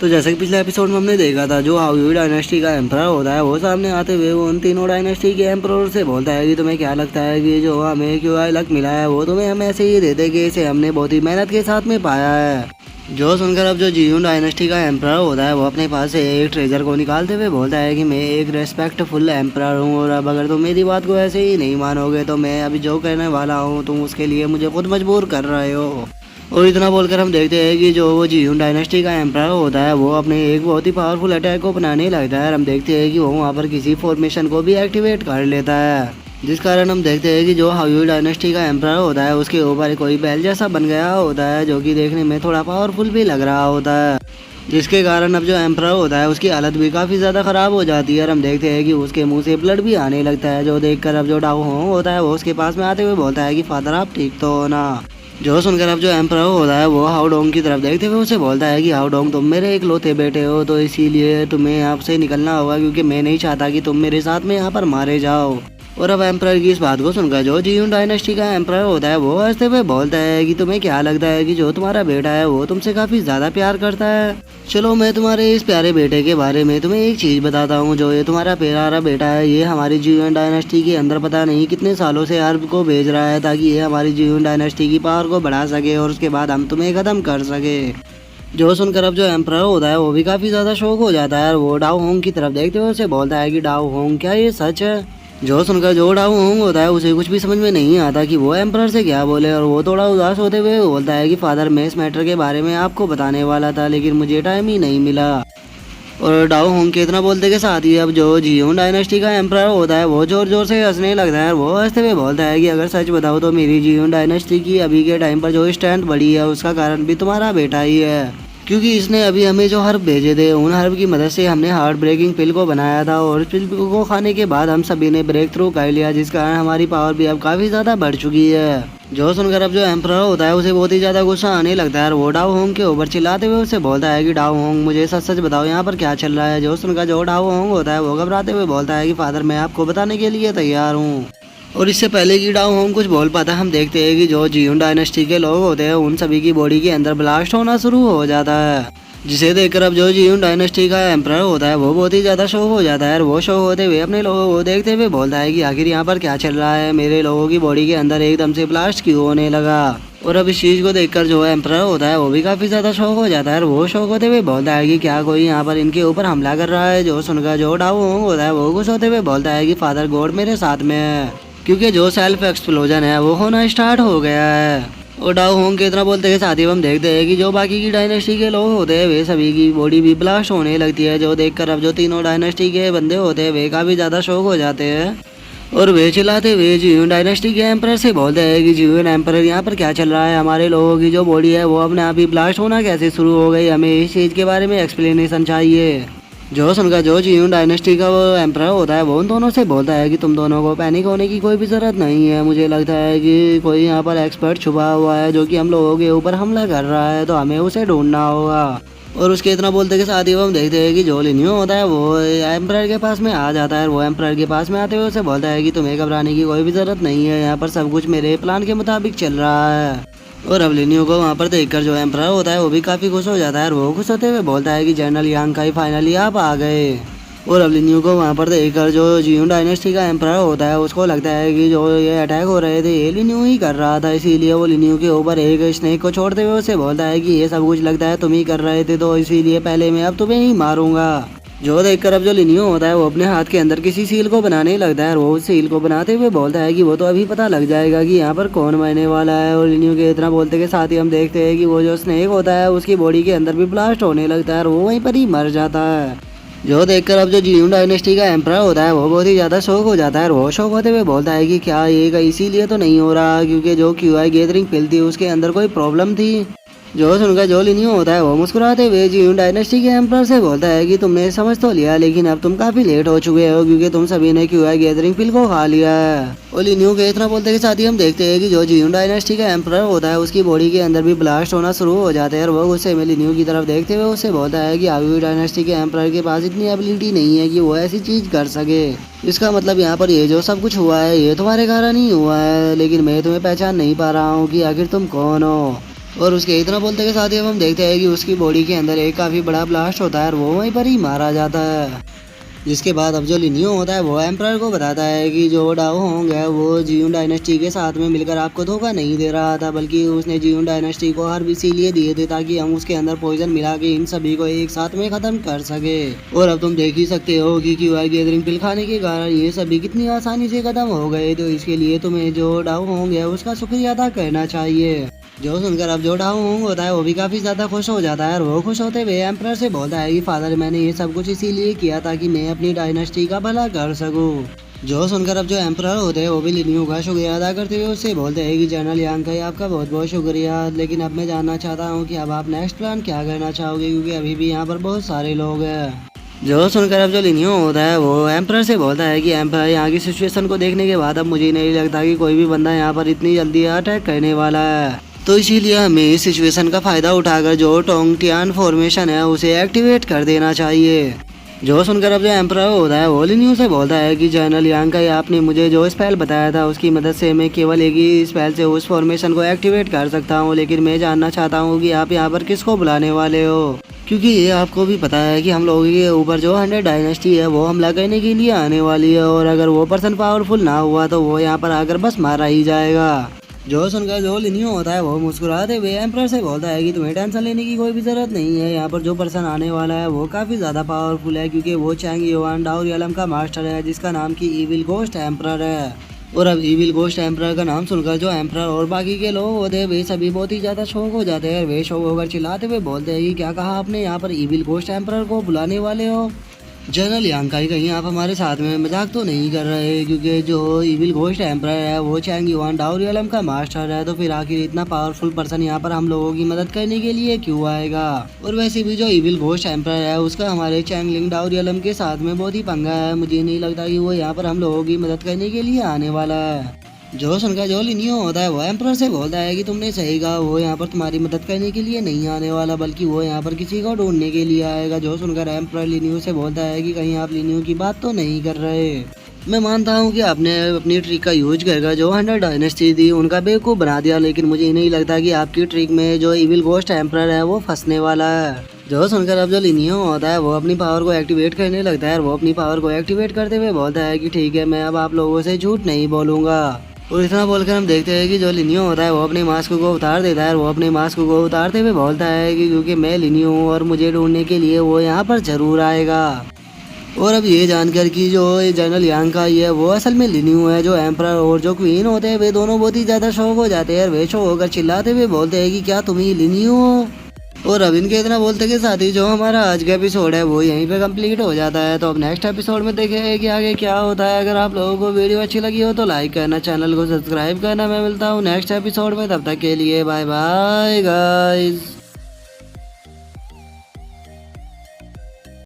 तो जैसे कि पिछले एपिसोड में हमने देखा था, जो हाउयू डायनेस्टी का एम्परर होता है वो सामने आते हुए वो उन तीनों डायनेस्टी के एम्परर से बोलता है कि तुम्हें क्या लगता है कि जो हमें क्यों लक मिला है वो तुम्हें हम ऐसे ही देते कि इसे हमने बहुत ही मेहनत के साथ में पाया है। जो सुनकर अब जो जीयून डायनेस्टी का एम्परर होता है वो अपने पास से एक ट्रेजर को निकालते हुए बोलता है कि मैं एक रेस्पेक्टफुल एम्परर हूँ और अब अगर तुम मेरी बात को ऐसे ही नहीं मानोगे तो मैं अभी जो कहने वाला हूँ तुम उसके लिए मुझे खुद मजबूर कर रहे हो। और इतना बोलकर हम देखते हैं कि जो वो जीयून डायनेस्टी का एम्परर होता है वो अपने एक बहुत ही पावरफुल अटैक को बनाने लगता है और हम देखते हैं कि वो वहाँ पर किसी फॉर्मेशन को भी एक्टिवेट कर लेता है, जिस कारण हम देखते हैं कि जो हाउयू डायनेस्टी का एम्परर होता है उसके ऊपर कोई बैल जैसा बन गया होता है जो कि देखने में थोड़ा पावरफुल भी लग रहा होता है, जिसके कारण अब जो एम्परर होता है उसकी हालत भी काफ़ी ज़्यादा ख़राब हो जाती है और हम देखते हैं कि उसके मुंह से ब्लड भी आने लगता है। जो देखकर अब जो डाओ होंग होता है वो उसके पास में आते हुए बोलता है कि फादर आप ठीक तो हो ना। जो सुनकर अब जो एम्परर होता है वो हाउडोंग की तरफ देखते हुए उसे बोलता है कि हाउडोंग तुम मेरे इकलौते बेटे हो तो इसीलिए तुम्हें यहाँ से निकलना होगा क्योंकि मैं नहीं चाहता कि तुम मेरे साथ में यहाँ पर मारे जाओ। और अब एम्परर की इस बात को सुनकर जो जीयून डायनेस्टी का एम्परर होता है वो हंसते हुए बोलता है कि तुम्हें क्या लगता है कि जो तुम्हारा बेटा है वो तुमसे काफ़ी ज़्यादा प्यार करता है। चलो मैं तुम्हारे इस प्यारे बेटे के बारे में तुम्हें एक चीज़ बताता हूँ। जो ये तुम्हारा प्यारा बेटा है ये हमारी जीयून डायनेस्टी के अंदर पता नहीं कितने सालों से हर्ब को भेज रहा है ताकि ये हमारी जीयून डायनेस्टी की पावर को बढ़ा सके और उसके बाद हम तुम्हें ख़त्म कर सके। जो सुनकर अब जो एम्परर होता है वो भी काफ़ी ज़्यादा शौक हो जाता है और वो डाओ होंग की तरफ देखते हुए उसे बोलता है कि डाओ होंग क्या ये सच है। जो सुनकर जो डाओ होंग होता है उसे कुछ भी समझ में नहीं आता कि वो एम्परर से क्या बोले और वो थोड़ा उदास होते हुए बोलता है कि फादर मैं इस मैटर के बारे में आपको बताने वाला था लेकिन मुझे टाइम ही नहीं मिला। और डाओ होंग के इतना बोलते के साथ ही अब जो जीयून डायनेस्टी का एम्परर होता है वो जोर जोर से हंसने लगता है और वो हंसते हुए बोलता है कि अगर सच बताओ तो मेरी जीयून डायनेस्टी की अभी के टाइम पर जो स्ट्रेंथ बढ़ी है उसका कारण भी तुम्हारा बेटा ही है, क्योंकि इसने अभी हमें जो हर्ब भेजे थे उन हर्ब की मदद से हमने हार्ट ब्रेकिंग पिल को बनाया था और पिल को खाने के बाद हम सभी ने ब्रेक थ्रू कर लिया जिस कारण हमारी पावर भी अब काफ़ी ज़्यादा बढ़ चुकी है। जो सुनकर अब जो एम्परर होता है उसे बहुत ही ज़्यादा गुस्सा आने लगता है और वो डाओ होंग के ऊपर चिल्लाते हुए उसे बोलता है कि डाओ होंग मुझे सच सच बताओ यहाँ पर क्या चल रहा है। जो सुनकर जो डाओ होंग होता है वो घबराते हुए बोलता है कि फादर मैं आपको बताने के लिए तैयार हूँ। और इससे पहले कि डाओ होंग कुछ बोल पाता हम देखते हैं कि जो जीयून डायनेस्टी के लोग होते हैं उन सभी की बॉडी के अंदर ब्लास्ट होना शुरू हो जाता है, जिसे देखकर अब जो जीयून डायनेस्टी का एम्परर होता है वो बहुत ही ज़्यादा शौक हो जाता है और वो शौक होते हुए अपने लोगों को देखते हुए बोलता है कि आखिर यहाँ पर क्या चल रहा है, मेरे लोगों की बॉडी के अंदर एकदम से ब्लास्ट क्यों होने लगा। और अब इस चीज़ को देखकर जो एम्परर होता है वो भी काफ़ी ज़्यादा शौक हो जाता है और वो शौक होते हुए बोलता है कि क्या कोई यहाँ पर इनके ऊपर हमला कर रहा है। जो सुनकर जो डाओ होंग होता है वो खुश होते हुए बोलता है कि फादर गॉड मेरे साथ में है क्योंकि जो सेल्फ एक्सप्लोजन है वो होना स्टार्ट हो गया है। और डाओ होंग के इतना बोलते के साथ ही हम देखते हैं कि जो बाकी की डायनेस्टी के लोग होते हैं वे सभी की बॉडी भी ब्लास्ट होने लगती है। जो देखकर अब जो तीनों डायनेस्टी के बंदे होते हैं वे काफ़ी ज़्यादा शौक हो जाते हैं और वे चिल्लाते हुए जीयून डायनेस्टी के एम्परर से बोलते हैं कि जीयून एम्परर यहाँ पर क्या चल रहा है, हमारे लोगों की जो बॉडी है वो अपने आप ही ब्लास्ट होना कैसे शुरू हो गई, हमें इस चीज़ के बारे में एक्सप्लेनेशन चाहिए। जो सुनकर जो जीयून डायनेस्टी का वो एम्परर होता है वो उन दोनों से बोलता है कि तुम दोनों को पैनिक होने की कोई भी ज़रूरत नहीं है। मुझे लगता है कि कोई यहाँ पर एक्सपर्ट छुपा हुआ है जो कि हम लोगों के ऊपर हमला कर रहा है तो हमें उसे ढूंढना होगा। और उसके इतना बोलते के साथ ही हम देखते हैं कि जो लिनियो होता है वो एम्परर के पास में आ जाता है और वो एम्परर के पास में आते हुए उसे बोलता है कि तुम्हें घबराने की कोई भी ज़रूरत नहीं है, यहाँ पर सब कुछ मेरे प्लान के मुताबिक चल रहा है। और अब लिनियो को वहाँ पर देखकर जो एम्परर होता है वो भी काफ़ी खुश हो जाता है और वो खुश होते हुए बोलता है कि जनरल यांग काई फाइनली आप आ गए। और अब लिनियो को वहाँ पर देखकर जो जीयून डायनेस्टी का एम्परर होता है उसको लगता है कि जो ये अटैक हो रहे थे ये लिनियो ही कर रहा था, इसीलिए वो लिनियो के ऊपर एक स्नेक को छोड़ते हुए उसे बोलता है कि ये सब कुछ लगता है तुम ही कर रहे थे तो इसीलिए पहले मैं अब तुम्हें ही मारूंगा। जो देखकर अब जो लिनियो होता है वो अपने हाथ के अंदर किसी सील को बनाने लगता है और वो उस सील को बनाते हुए बोलता है कि वो तो अभी पता लग जाएगा कि यहाँ पर कौन मरने वाला है। और लिनियो के इतना बोलते के साथ ही हम देखते हैं कि वो जो स्नेक होता है उसकी बॉडी के अंदर भी ब्लास्ट होने लगता है और वो वहीं पर ही मर जाता है। जो देखकर अब जो जीयून डायनेस्टी का एम्परर होता है वो बहुत ही ज़्यादा शौक हो जाता है और वो शौक होते हुए बोलता है कि क्या ये इसीलिए तो नहीं हो रहा क्योंकि जो क्यूआई गैदरिंग पिल थी उसके अंदर कोई प्रॉब्लम थी। जो सुनकर जो लिनियो होता है वो मुस्कुराते हुए जीयून डायनेस्टी के एम्परर से बोलता है कि तुमने समझ तो लिया लेकिन अब तुम काफ़ी लेट हो चुके हो क्योंकि तुम सभी ने क्यूआई गैदरिंग पिल को खा लिया है। और लिनियो के इतना बोलते के साथ ही हम देखते हैं कि जो जीयून डायनेस्टी का एम्परर होता है उसकी बॉडी के अंदर भी ब्लास्ट होना शुरू हो जाते हैं और वो गुस्से में लिनियो की तरफ देखते हुए उससे बोलता है कि हाउयू डायनेस्टी के एम्परर के पास इतनी एबिलिटी नहीं है कि वो ऐसी चीज़ कर सके। इसका मतलब यहाँ पर ये जो सब कुछ हुआ है ये तुम्हारे कारण ही हुआ है, लेकिन मैं तुम्हें पहचान नहीं पा रहा हूँ कि आखिर तुम कौन हो। और उसके इतना बोलते के साथ ही अब हम देखते हैं कि उसकी बॉडी के अंदर एक काफ़ी बड़ा ब्लास्ट होता है और वो वहीं पर ही मारा जाता है। जिसके बाद अब जो लिनियो होता है वो एम्परर को बताता है कि जो डाओ होंग है वो जीयून डायनेस्टी के साथ में मिलकर आपको धोखा नहीं दे रहा था, बल्कि उसने जीयून डायनेस्टी को हर्ब इसीलिए दिए थे ताकि हम उसके अंदर पॉइजन मिला के इन सभी को एक साथ में खत्म कर सके। और अब तुम देख ही सकते हो कि क्यूआई गैदरिंग पिल खाने के कारण ये सभी कितनी आसानी से खत्म हो गए, तो इसके लिए तुम्हें जो डाओ होंग है उसका शुक्रिया अदा करना चाहिए। जो सुनकर अब जो डाउन होता है वो भी काफ़ी ज़्यादा खुश हो जाता है और वो खुश होते हुए एम्परर से बोलता है कि फादर मैंने ये सब कुछ इसीलिए किया ताकि मैं अपनी डायनेस्टी का भला कर सकूं। जो सुनकर अब जो एम्परर होते हैं वो भी लिनियो का शुक्रिया अदा करते हुए उससे बोलते हैं कि जनरल यांग का आपका बहुत बहुत शुक्रिया, लेकिन अब मैं जानना चाहता हूँ कि अब आप नेक्स्ट प्लान क्या करना चाहोगे, क्योंकि अभी भी यहाँ पर बहुत सारे लोग हैं। जो सुनकर अब जो लिनियो होता है वो एम्परर से बोलता है कि एम्परर यहाँ की सिचुएशन को देखने के बाद अब मुझे नहीं लगता कि कोई भी बंदा यहाँ पर इतनी जल्दी अटैक करने वाला है, तो इसीलिए हमें इस सिचुएशन का फ़ायदा उठाकर जो टोंगटियान फॉर्मेशन है उसे एक्टिवेट कर देना चाहिए। जो सुनकर अब जो एम्परर होता है वो लिनियो से बोलता है कि जनरल यांग का आपने मुझे जो स्पेल बताया था उसकी मदद से मैं केवल एक ही स्पेल से उस फॉर्मेशन को एक्टिवेट कर सकता हूँ, लेकिन मैं जानना चाहता हूँ कि आप यहाँ पर किसको बुलाने वाले हो, क्योंकि ये आपको भी पता है कि हम लोगों के ऊपर जो 100 डायनेस्टी है वो हमला करने के लिए आने वाली है, और अगर वो पर्सन पावरफुल ना हुआ तो वो यहाँ पर आकर बस मारा ही जाएगा। जो सुनकर जो लिनियो होता है वो मुस्कुराते हुए एम्परर से बोलता है कि तुम्हें टेंशन लेने की कोई भी जरूरत नहीं है, यहाँ पर जो पर्सन आने वाला है वो काफ़ी ज़्यादा पावरफुल है, क्योंकि वो चैंग युआन डाओरियलम का मास्टर है जिसका नाम की इविल घोस्ट एम्परर है। और अब इविल घोस्ट एम्परर का नाम सुनकर जो एम्परर और बाकी के लोग होते हैं वे सभी बहुत ही ज़्यादा शौक हो जाते हैं। वे शौक होकर चिल्लाते हुए बोलते हैं कि क्या कहा आपने, यहाँ पर इविल घोस्ट एम्परर को बुलाने वाले हो। जनरल यांग कहीं आप हमारे साथ में मजाक तो नहीं कर रहे, क्योंकि जो इविल घोस्ट एम्परर है वो चैंग युआन डाओरियलम का मास्टर है, तो फिर आखिर इतना पावरफुल पर्सन यहाँ पर हम लोगों की मदद करने के लिए क्यों आएगा। और वैसे भी जो इविल घोस्ट एम्परर है उसका हमारे चैंगलिंग डाओरियलम के साथ में बहुत ही पंगा है, मुझे नहीं लगता कि वो यहाँ पर हम लोगों की मदद करने के लिए आने वाला है। जो सुनकर जो लिनियो होता है वो एम्परर से बोलता है कि तुमने सही कहा, वो यहाँ पर तुम्हारी मदद करने के लिए नहीं आने वाला, बल्कि वो यहाँ पर किसी को ढूंढने के लिए आएगा। जो सुनकर एम्परर लिनियो से बोलता है कि कहीं आप लिनियो की बात तो नहीं कर रहे। मैं मानता हूँ कि आपने अपनी ट्रिक का यूज करके जो 100 डायनेस्टी थी उनका बेवकूफ़ बना दिया, लेकिन मुझे नहीं लगता कि आपकी ट्रिक में जो इविल घोस्ट एम्परर है वो फंसने वाला है। जो सुनकर अब जो लिनियो होता है वो अपनी पावर को एक्टिवेट करने लगता है और वो अपनी पावर को एक्टिवेट करते हुए बोलता है कि ठीक है, मैं अब आप लोगों से झूठ नहीं बोलूँगा। और इतना बोलकर हम देखते हैं कि जो लिनियो होता है वो अपने मास्क को उतार देता है और वो अपने मास्क को उतारते हुए बोलता है कि क्योंकि मैं लिनियो हूँ और मुझे ढूंढने के लिए वो यहाँ पर जरूर आएगा। और अब ये जानकर कि जो जनरल यांग का ये वो असल में लिनियो है, जो एम्परर और जो क्वीन होते हैं वे दोनों बहुत ही ज़्यादा शौक हो जाते हैं और वे शौक होकर चिल्लाते हुए बोलते हैं कि क्या तुम ही लिनियो हो। और अब इनके इतना बोलते के साथ ही जो हमारा आज का एपिसोड है वो यहीं पे कंप्लीट हो जाता है। तो अब नेक्स्ट एपिसोड में देखेंगे कि आगे क्या होता है। अगर आप लोगों को वीडियो अच्छी लगी हो तो लाइक करना, चैनल को सब्सक्राइब करना। मैं मिलता हूँ नेक्स्ट एपिसोड में, तब तक के लिए बाय बाय गाइस।